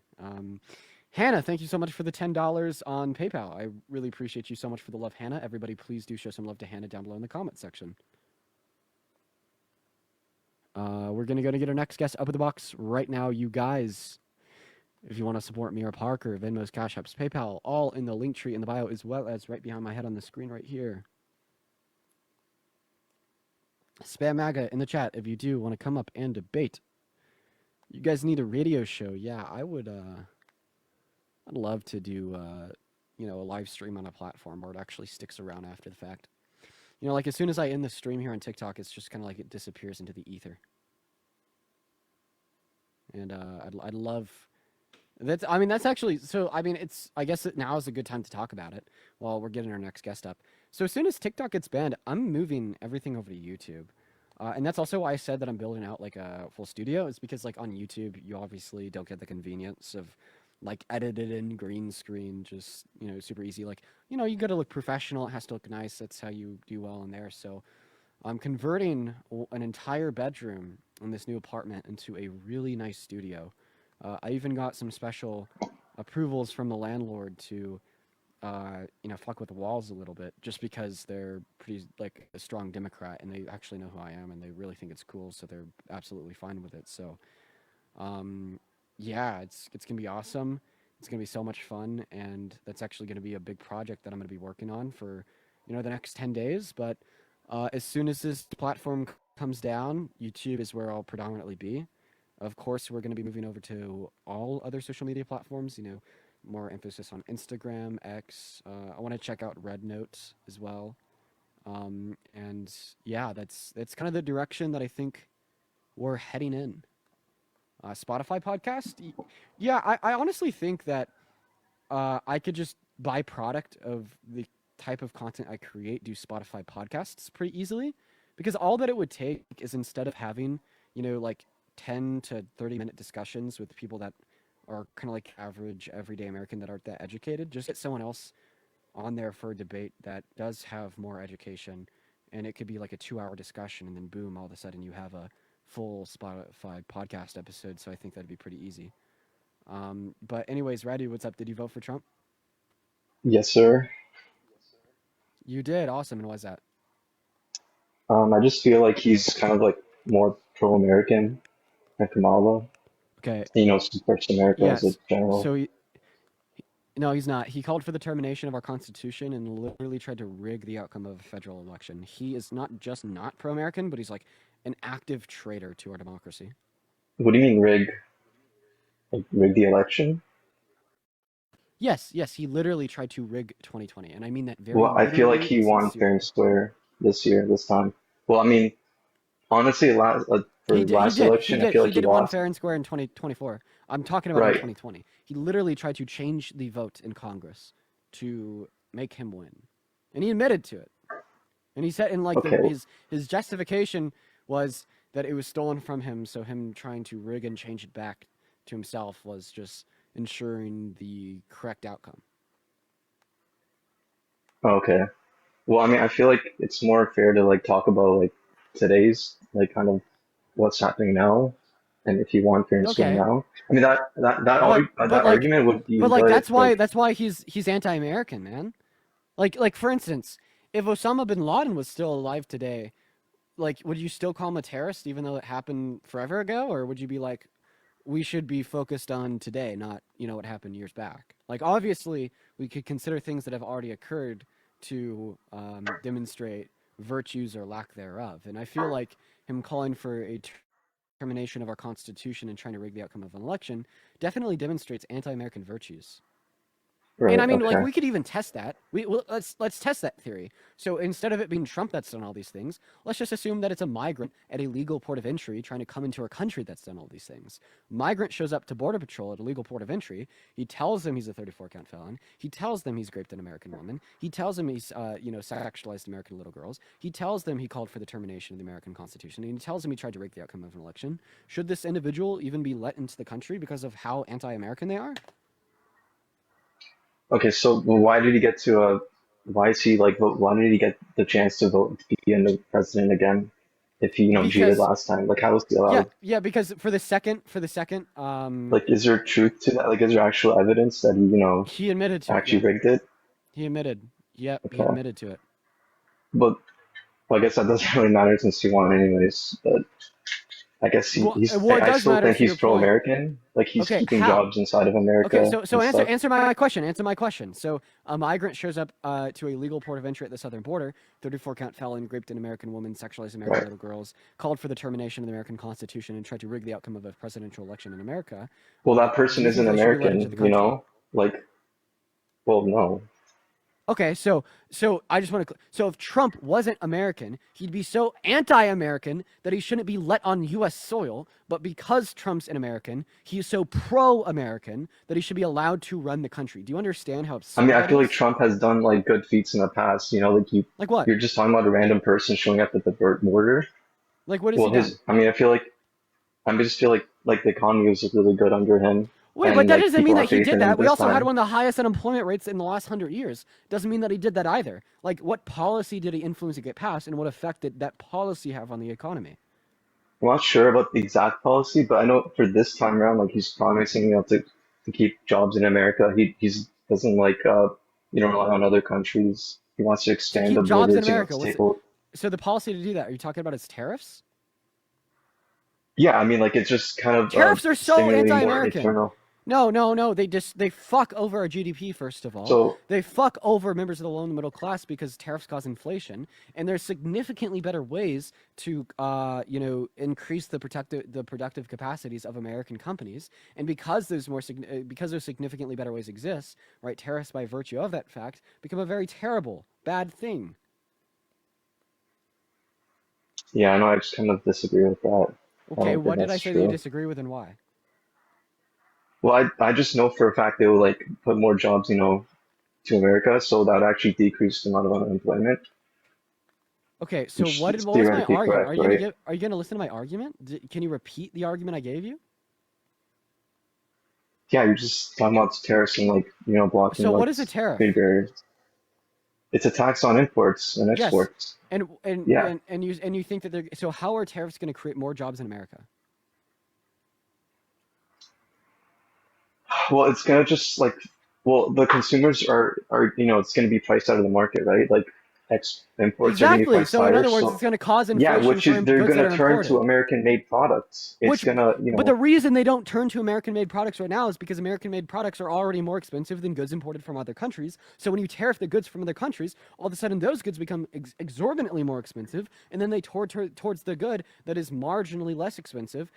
Hannah, thank you so much for the $10 on PayPal. I really appreciate you so much for the love, Hannah. Everybody, please do show some love to Hannah down below in the comment section. We're gonna go to get our next guest up in the box right now, you guys. If you want to support me or Parker, Venmo's, Cash Apps, PayPal, all in the link tree in the bio, as well as right behind my head on the screen right here. Spam MAGA in the chat if you do want to come up and debate. You guys need a radio show. Yeah, I would. I'd love to do, a live stream on a platform where it actually sticks around after the fact. Like as soon as I end the stream here on TikTok, it's just kind of like it disappears into the ether. And I'd love. That's actually so. I guess now is a good time to talk about it while we're getting our next guest up. So as soon as TikTok gets banned, I'm moving everything over to YouTube. And that's also why I said that I'm building out like a full studio. It's because like on YouTube, you obviously don't get the convenience of like edited in green screen, just, super easy. Like, you got to look professional. It has to look nice. That's how you do well in there. So I'm converting an entire bedroom in this new apartment into a really nice studio. I even got some special approvals from the landlord to fuck with the walls a little bit, just because they're pretty like a strong Democrat and they actually know who I am and they really think it's cool, so they're absolutely fine with it. So, yeah, it's gonna be awesome. It's gonna be so much fun, and that's actually gonna be a big project that I'm gonna be working on for, the next 10 days. But as soon as this platform comes down, YouTube is where I'll predominantly be. Of course, we're gonna be moving over to all other social media platforms. More emphasis on Instagram, X. I want to check out Red Note as well. And yeah, that's kind of the direction that I think we're heading in. Spotify podcast? Yeah, I honestly think that I could just buy product of the type of content I create, do Spotify podcasts pretty easily. Because all that it would take is instead of having, like 10 to 30-minute discussions with people that are kind of like average everyday American that aren't that educated, just get someone else on there for a debate that does have more education, and it could be like a 2-hour discussion, and then boom, all of a sudden you have a full Spotify podcast episode. So I think that'd be pretty easy. But anyways, Radu, what's up? Did you vote for Trump? Yes, sir. You did. Awesome. And why's that? I just feel like he's kind of like more pro-American than Kamala. Okay. Supports America as a Yes. general. So no, he's not. He called for the termination of our Constitution and literally tried to rig the outcome of a federal election. He is not just not pro-American, but he's like an active traitor to our democracy. What do you mean rig? Like rig the election? Yes, he literally tried to rig 2020, and I mean that very Well, I feel like literally he and won fair and sincerely. square this time. Well, I mean, honestly, for He the did. He last did. He election, I did. feel He like he did it one lost. fair and square in 2024. I'm talking about in Right. 2020. He literally tried to change the vote in Congress to make him win, and he admitted to it. And he said, and like Okay. his justification was that it was stolen from him, so him trying to rig and change it back to himself was just ensuring the correct outcome. Okay. Well, I mean, I feel like it's more fair to like talk about like today's like kind of what's happening now, and if you want fair and square Okay, now. I mean that like, argument would be but like valid if like that's why he's anti-American, man. Like for instance, if Osama bin Laden was still alive today, like would you still call him a terrorist even though it happened forever ago, or would you be like, we should be focused on today, not what happened years back? Like obviously we could consider things that have already occurred to demonstrate virtues or lack thereof, and I feel like him calling for a termination of our Constitution and trying to rig the outcome of an election definitely demonstrates anti-American virtues. Right. And I mean, like, Okay. we could even test that. Let's test that theory. So instead of it being Trump that's done all these things, let's just assume that it's a migrant at a legal port of entry trying to come into our country that's done all these things. Migrant shows up to Border Patrol at a legal port of entry. He tells them he's a 34-count felon. He tells them he's raped an American woman. He tells them he's, sexualized American little girls. He tells them he called for the termination of the American Constitution. And he tells them he tried to rig the outcome of an election. Should this individual even be let into the country because of how anti-American they are? Okay, so why did he get to why is he like vote? Why did he get the chance to vote to be the president again? If he cheated Because last time, like how was he allowed? yeah, because for the second, Like, is there truth to that? Like, is there actual evidence that he admitted to it. actually Yeah, rigged it? he admitted. Yep, he Okay, admitted to it. but well, I guess that doesn't really matter since he won anyways. But I guess Well, he's. it I does still matter think for your he's point. pro-American. Like he's Okay, keeping how? jobs inside of America. Okay, so and stuff. answer my question. Answer my question. So a migrant shows up to a legal port of entry at the southern border, 34-count felon, raped an American woman, sexualized American Right. little girls, called for the termination of the American Constitution, and tried to rig the outcome of a presidential election in America. Well, that Do person you think isn't that they should be let into American, the country? Like, well, no. Okay, so I just want to. So if Trump wasn't American, he'd be so anti-American that he shouldn't be let on U.S. soil. But because Trump's an American, he is so pro-American that he should be allowed to run the country. Do you understand how I absurd mean, I that feel like is? Trump has done like good feats in the past. Like what? You're just talking about a random person showing up at the border. Like what has Well, he done? I mean, I just feel like the economy was really good under him, Wait, but and that like doesn't people mean that have he faith did in him that. We this also had time. one of the highest unemployment rates in the last 100 years. Doesn't mean that he did that either. Like, what policy did he influence to get passed, and what effect did that policy have on the economy? I'm not sure about the exact policy, but I know for this time around, like he's promising, to keep jobs in America. He's doesn't like rely on other countries. He wants to To expand the keep jobs in borders, America, stable. so the policy to do that? Are you talking about his tariffs? Yeah, I mean, like it's just kind of Tariffs are so stimulating more anti-American. internal. No. They fuck over our GDP, first of all. So They fuck over members of the low and the middle class because tariffs cause inflation. And there's significantly better ways to, increase the productive capacities of American companies. And because there's significantly better ways exist, right? Tariffs, by virtue of that fact, become a very terrible, bad thing. yeah, I know I just kind of disagree with that. Okay, don't what think did I that's say that you true. disagree with, and why? Well, I just know for a fact they will like put more jobs, to America, so that would actually decrease the amount of unemployment, Okay, so which what is was my theoretically argument? correct, right? Are you gonna listen to my argument? Can you repeat the argument I gave you? Yeah, you're just talking about tariffs and like, blocking So like what is a tariff? trade barriers. It's a tax on imports and Yes, exports. and Yeah. you think that so how are tariffs going to create more jobs in America? Well, it's gonna just like, well, the consumers are it's gonna be priced out of the market, right? Like imports are gonna be Exactly. priced So in higher. other words, it's So going to cause yeah, inflation which is for they're goods that gonna are turn to imported. American-made products. It's gonna, But the reason they don't turn to American-made products right now is because American-made products are already more expensive than goods imported from other countries. So when you tariff the goods from other countries, all of a sudden those goods become exorbitantly more expensive, and then they towards the good that is marginally less expensive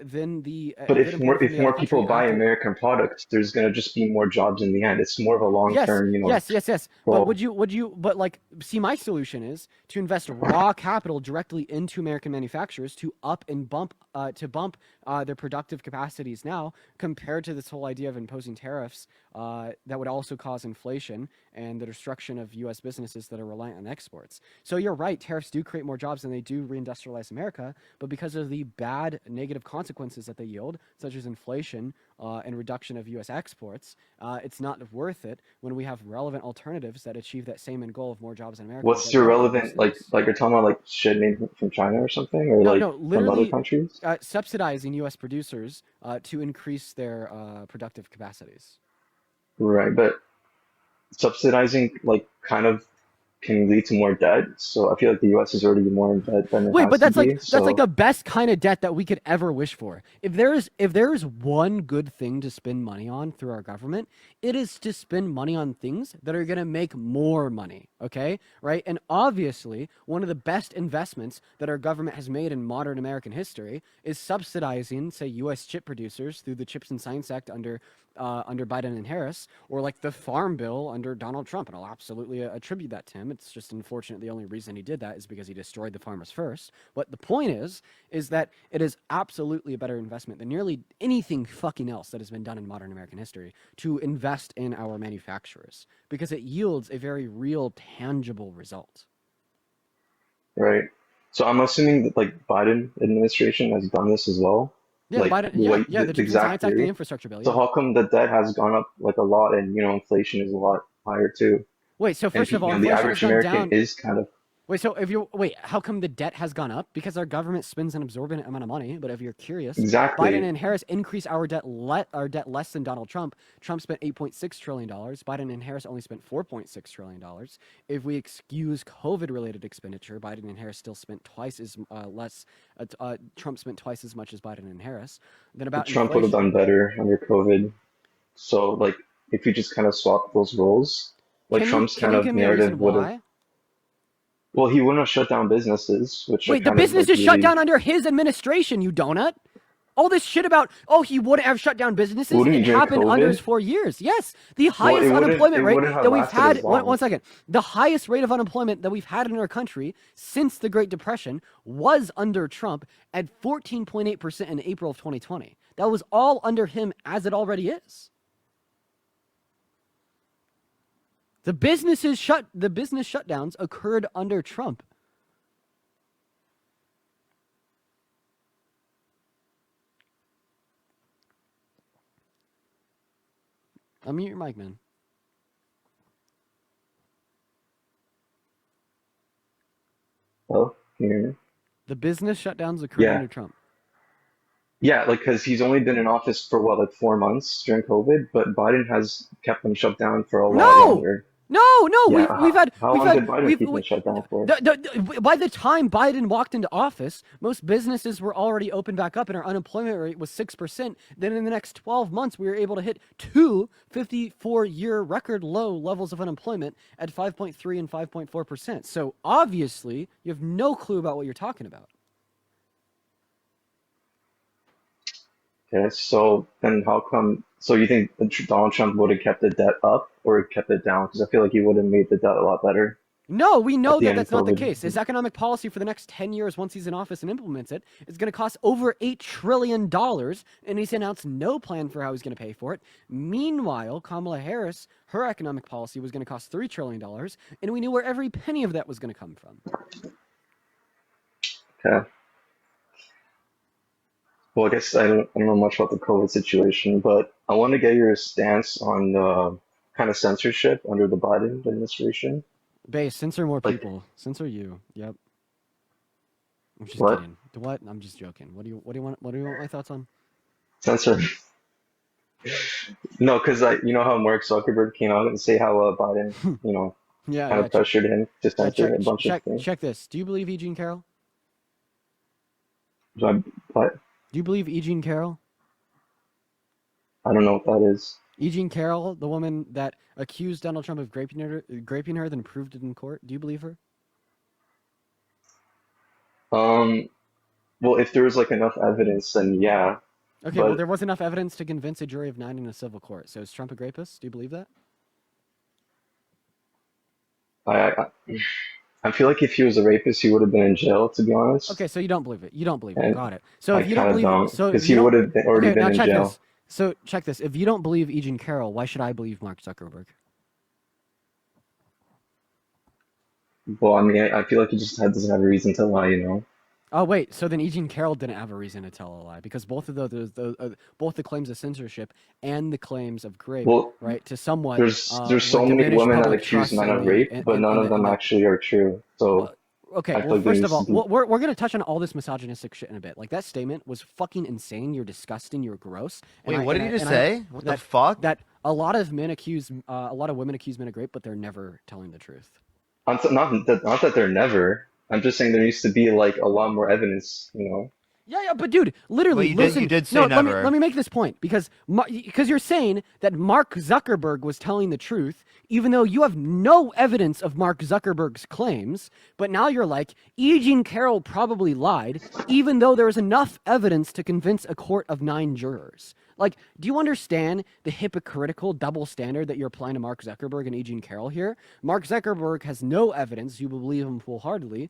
than the But good imported from the if other more people country buy after. American products, there's gonna just be more jobs in the end. It's more of a Yes, long-term, yes. But goal. would you? But like, see, my solution is to invest raw capital directly into American manufacturers to up and bump their productive capacities now, compared to this whole idea of imposing tariffs that would also cause inflation and the destruction of U.S. businesses that are reliant on exports. So you're right, tariffs do create more jobs and they do reindustrialize America, but because of the bad negative consequences that they yield, such as inflation and reduction of U.S. exports, it's not worth it when we have relevant alternatives that achieve that same end goal of more jobs in America. What's your relevant, like you're talking about like shit made from China or something, or No, from other literally countries? subsidizing U.S. producers to increase their productive capacities. Right, but subsidizing like kind of can lead to more debt. So I feel like the U.S. is already more in debt than it Wait, has but to that's be. like So the best kind of debt that we could ever wish for. If there is one good thing to spend money on through our government, it is to spend money on things that are going to make more money, okay? Right? And obviously, one of the best investments that our government has made in modern American history is subsidizing, say, US chip producers through the Chips and Science Act under Biden and Harris, or like the Farm Bill under Donald Trump. And I'll absolutely attribute that to him. It's just unfortunate the only reason he did that is because he destroyed the farmers first. But the point is that it is absolutely a better investment than nearly anything fucking else that has been done in modern American history to invest in our manufacturers because it yields a very real, tangible result. right. So I'm assuming that like Biden administration has done this as well. Yeah, Like the the Chips and exact Science Act and the theory. Infrastructure Bill, So yeah. how come the debt has gone up like a lot, and inflation is a lot higher too? Wait, so And first of all, the inflation has average gone American down. is kind of How come the debt has gone up? Because our government spends an exorbitant amount of money. But if you're curious, Biden exactly. and Harris increased our debt less than Donald Trump. Trump spent $8.6 trillion. Biden and Harris only spent $4.6 trillion. If we excuse COVID-related expenditure, Biden and Harris still spent twice as less. Trump spent twice as much as Biden and Harris. Then But about Trump would have inflation. done better under COVID. So like if you just kind of swap those roles, like Trump's Can kind you of give me a reason narrative would have, why? well, he wouldn't have shut down businesses, which are Wait, the kind of business like is shut really, down under his administration, you donut. All this shit about, he wouldn't have shut down businesses, wouldn't it he during happened under his COVID? 4 years. Yes, the Well, highest unemployment it rate wouldn't have that we've lasted as had, long. one second, the highest rate of unemployment that we've had in our country since the Great Depression was under Trump at 14.8% in April of 2020. That was all under him as it already is. The business shutdowns occurred under Trump. Unmute your mic, man. Oh, can you hear me? The business shutdowns occurred Yeah. under Trump. Yeah, like because he's only been in office for what, like 4 months during COVID, but Biden has kept them shut down for a lot No, longer. no. Yeah, how long did Biden keep them We, shut down for? by the time Biden walked into office, most businesses were already opened back up, and our unemployment rate was 6%. Then in the next 12 months, we were able to hit two 54-year record low levels of unemployment at 5.3 and 5.4%. So obviously, you have no clue about what you're talking about. Okay, so then how come? So you think Donald Trump would have kept the debt up or kept it down? Because I feel like he would have made the debt a lot better No, we at know the that end of that's not the COVID. case. His economic policy for the next 10 years, once he's in office and implements it, is going to cost over $8 trillion, and he's announced no plan for how he's going to pay for it. Meanwhile, Kamala Harris, her economic policy was going to cost $3 trillion, and we knew where every penny of that was going to come from. Okay. Well, I guess I don't know much about the COVID situation, but I want to get your stance on kind of censorship under the Biden administration. Base, censor more Like, people. Censor you. Yep. I'm just what? kidding. What? I'm just joking. What do you want my thoughts on? Censor? No, because you know how Mark Zuckerberg came out and say how Biden, kind of pressured him to censor a bunch of things. Check this. Do you believe E. Jean Carroll? What? Do you believe E. Jean Carroll? I don't know what that is. E. Jean Carroll, the woman that accused Donald Trump of raping her, then proved it in court. Do you believe her? Well, if there was like enough evidence, then yeah. Okay, well, But there was enough evidence to convince a jury of 9 in a civil court. So is Trump a rapist? Do you believe that? I I feel like if he was a rapist, he would have been in jail, to be honest. Okay, so you don't believe it. You don't believe it. And Got it. So I if you don't kind of believe don't, it, so because if he you would don't, have already okay, been now in check jail. this. So check this. If you don't believe E. Jean Carroll, why should I believe Mark Zuckerberg? Well, I mean, I feel like he just doesn't have a reason to lie, you know? Oh wait, so then E. Jean Carroll didn't have a reason to tell a lie because both of both the claims of censorship and the claims of rape, Well, right, to somewhat there's so many diminish women that public accuse trust men in of the rape, but none of them the actually are true. So well, okay. I feel Well, like there first of needs to all, be. we're gonna touch on all this misogynistic shit in a bit. Like that statement was fucking insane. You're disgusting. You're gross. And Wait, I- what and did I- you just and I- say? What the that- fuck? That a lot of women accuse men of rape, but they're never telling the truth. not that they're never. I'm just saying there needs to be like a lot more evidence, Yeah, but dude, literally, you listen. did say No, never. let me make this point because you're saying that Mark Zuckerberg was telling the truth, even though you have no evidence of Mark Zuckerberg's claims. But now you're like, E. Jean Carroll probably lied, even though there is enough evidence to convince a court of 9 jurors. Like, do you understand the hypocritical double standard that you're applying to Mark Zuckerberg and E. Jean Carroll here? Mark Zuckerberg has no evidence. You believe him wholeheartedly.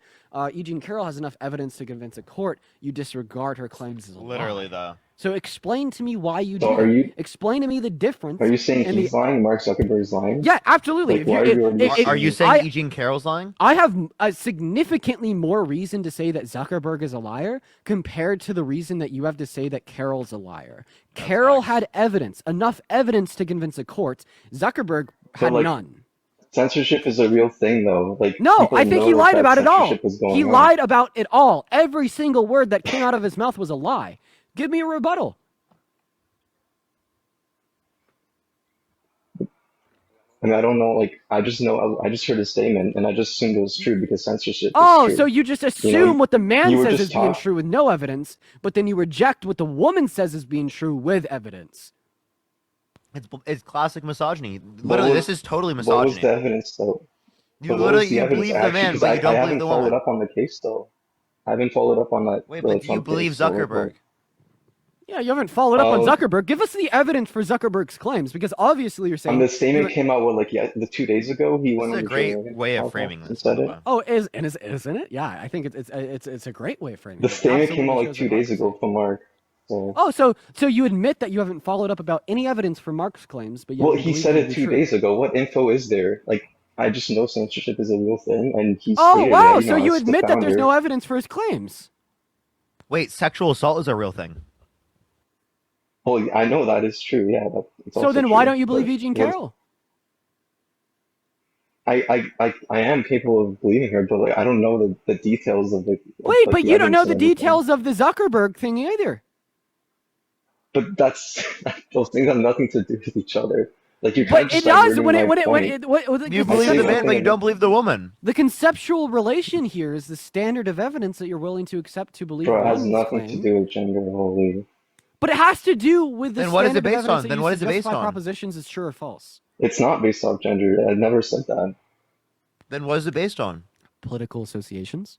E. Jean Carroll has enough evidence to convince a court. You disregard her claims as a Literally, lie. though. So explain to me why you So do that. Explain to me the difference. are you saying in he's lying? Mark Zuckerberg's lying? Yeah, absolutely. Like, why are you already Are you saying E. Jean Carroll's lying? I have a significantly more reason to say that Zuckerberg is a liar compared to the reason that you have to say that Carroll's a liar. Carroll had evidence, enough evidence to convince a court. Zuckerberg had none. Censorship is a real thing, though. Like, No, I think he lied about it all. He on. lied about it all. Every single word that came out of his mouth was a lie. Give me a rebuttal. I mean, I don't know. Like, I just heard a statement, and I just assumed it was true because censorship. Oh, is true. so you just assume what the man you were says just is being true with no evidence, but then you reject what the woman says is being true with evidence. It's classic misogyny. Literally, this is totally misogyny. What was the evidence, though? You believe the man, but you don't believe the woman. I haven't followed up on the case, though. I haven't followed up on that. Wait, but do you believe Zuckerberg? Yeah, you haven't followed up on Zuckerberg. Give us the evidence for Zuckerberg's claims, because obviously you're saying the statement came out the 2 days ago. He went on a great way of framing this. Said it. Oh, isn't it? Yeah, I think it's a great way of framing it. The statement came out 2 days ago from Mark. So. Oh, so you admit that you haven't followed up about any evidence for Mark's claims, but well, he said it 2 days ago. What info is there? Like, I just know censorship is a real thing, and he's. Oh wow! So you admit that there's no evidence for his claims. Wait, sexual assault is a real thing. Well, I know that is true. Yeah. So then, why don't you believe E. Jean Carroll? I am capable of believing her, but I don't know the details of the. Wait, but you don't know the details of the Zuckerberg thing either. But those things have nothing to do with each other. Like you can't. But it does you believe the man, but you don't believe the woman. The conceptual relation here is the standard of evidence that you're willing to accept to believe. Bro, it has nothing to do with gender, holy. But it has to do with the. Then what is it based on? Then what is it based on? Propositions is true or false. It's not based off gender. I never said that. Then what is it based on? Political associations.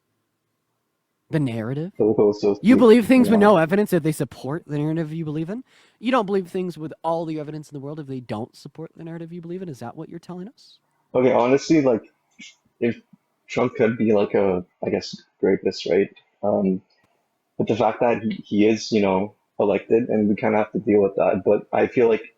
The narrative. Political you believe things with no evidence if they support the narrative you believe in. You don't believe things with all the evidence in the world if they don't support the narrative you believe in. Is that what you're telling us? Okay, honestly, like, if Trump could be like a, I guess, rapist, right? But the fact that he is, elected, and we kind of have to deal with that. But I feel like,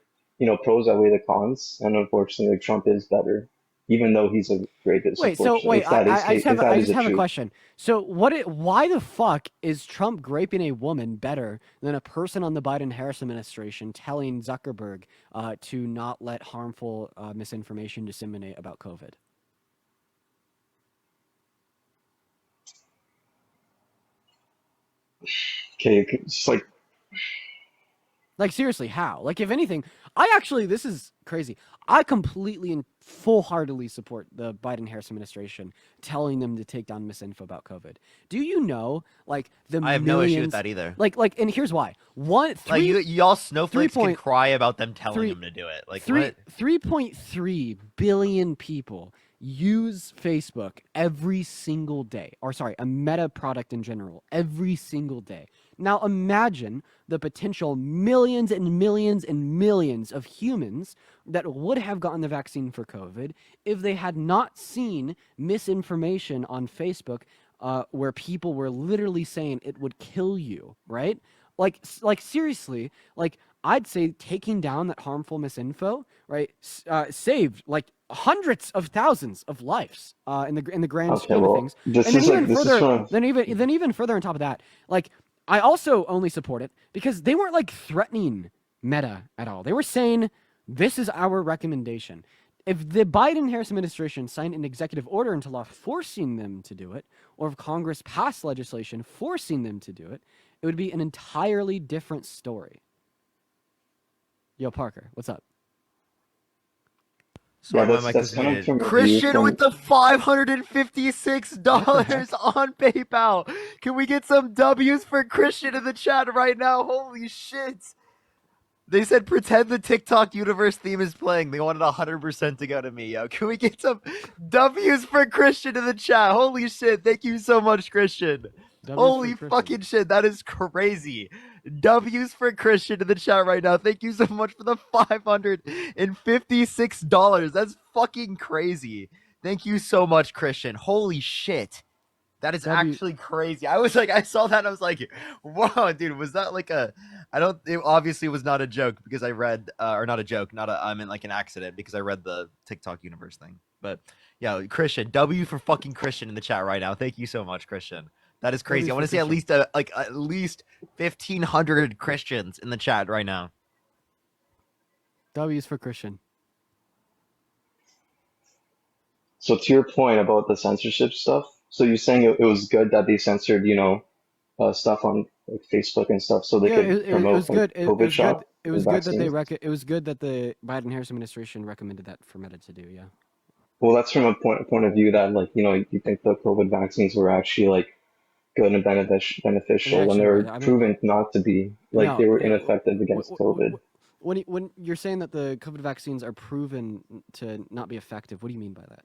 pros outweigh the cons, and unfortunately, like, Trump is better, even though he's a rapist. Wait, I just have a question. So why the fuck is Trump graping a woman better than a person on the Biden-Harris administration telling Zuckerberg to not let harmful misinformation disseminate about COVID? Okay, it's like seriously, how? Like, if anything, this is crazy. I completely and full-heartedly support the Biden-Harris administration telling them to take down misinfo about COVID. Do you know, like, I have no issue with that either. Like, and here's why. Y'all snowflakes can cry about them telling them to do it. Like, 3.3 billion people use Facebook every single day. Or sorry, a Meta product in general, every single day. Now imagine the potential millions and millions and millions of humans that would have gotten the vaccine for COVID if they had not seen misinformation on Facebook where people were literally saying it would kill you, right? Like seriously, like I'd say taking down that harmful misinfo, right, saved like hundreds of thousands of lives in the grand scheme of things. Then even further on top of that, like I also only support it because they weren't like threatening Meta at all. They were saying this is our recommendation. If the Biden-Harris administration signed an executive order into law forcing them to do it, or if Congress passed legislation forcing them to do it, it would be an entirely different story. Yo, Parker, what's up? Sorry, my mic that's was coming muted. from a view Christian from. with the $556 on PayPal. Can we get some W's for Christian in the chat right now? Holy shit. They said pretend the TikTok universe theme is playing. They wanted 100% to go to me. Yo, can we get some W's for Christian in the chat? Holy shit. Thank you so much, Christian. W's for Holy Christian. fucking shit. That is crazy. W's for Christian in the chat right now. Thank you so much for the $556. That's fucking crazy. Thank you so much, Christian. Holy shit. That is W- actually crazy. I was like, I saw that. And I was like, whoa, dude, was that like a, I don't, it obviously was not a joke because I read, or not a joke, not a, I mean like an accident because I read the TikTok universe thing. But yeah, Christian, W for fucking Christian in the chat right now. Thank you so much, Christian. That is crazy. W's I want to for see at Christian. least at least 1,500 Christians in the chat right now. W's for Christian. So to your point about the censorship stuff, so you're saying it was good that they censored, stuff on like Facebook and stuff, so they Yeah, could it promote was like good. It COVID was good. shot It and was good that vaccines. it was good that the Biden-Harris administration recommended that for Meta to do. Yeah. Well, that's from a point of view that like you think the COVID vaccines were actually like good and beneficial when actually they were. were I mean, proven not to be. Like no. they were ineffective against COVID. When you're saying that the COVID vaccines are proven to not be effective, what do you mean by that?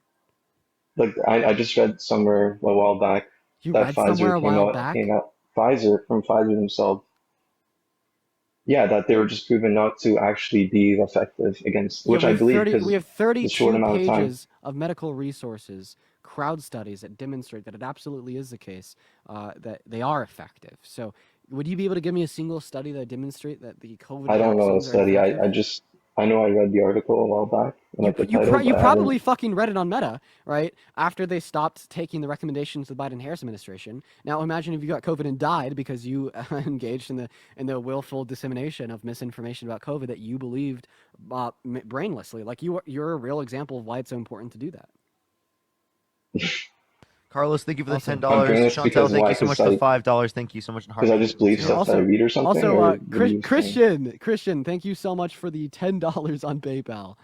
Like I just read somewhere a while back You that read somewhere a while back? came out Pfizer themselves. Yeah, that they were just proven not to actually be effective against, Yeah, which I believe we because have the short 32 amount of time. pages of medical resources, crowd studies that demonstrate that it absolutely is the case that they are effective. So, would you be able to give me a single study that demonstrate that the COVID I don't know the vaccines are study. effective? I know I read the article a while back and like the title, You but I haven't. probably fucking read it on Meta, right? After they stopped taking the recommendations of the Biden-Harris administration. Now imagine if you got COVID and died because you engaged in the willful dissemination of misinformation about COVID that you believed brainlessly. Like you're a real example of why it's so important to do that. Carlos, thank you for the Also, I'm $10. doing this Chantel, because thank why? you so much for the $5. Thank you so much. And Because I Harmony, just believe Here, stuff that I read or something. also, Or what are you saying? Christian, thank you so much for the $10 on PayPal.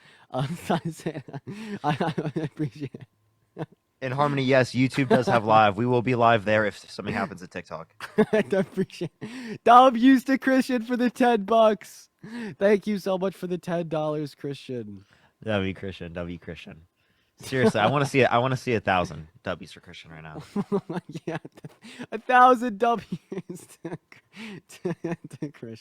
I appreciate it. In Harmony, yes, YouTube does have live. We will be live there if something happens at TikTok. I appreciate it. W's to Christian for the $10. Thank you so much for the $10, Christian. W Christian, W Christian. Seriously, I want to see it. I want to see 1,000 W's for Christian right now. Yeah, 1,000 W's to Christian.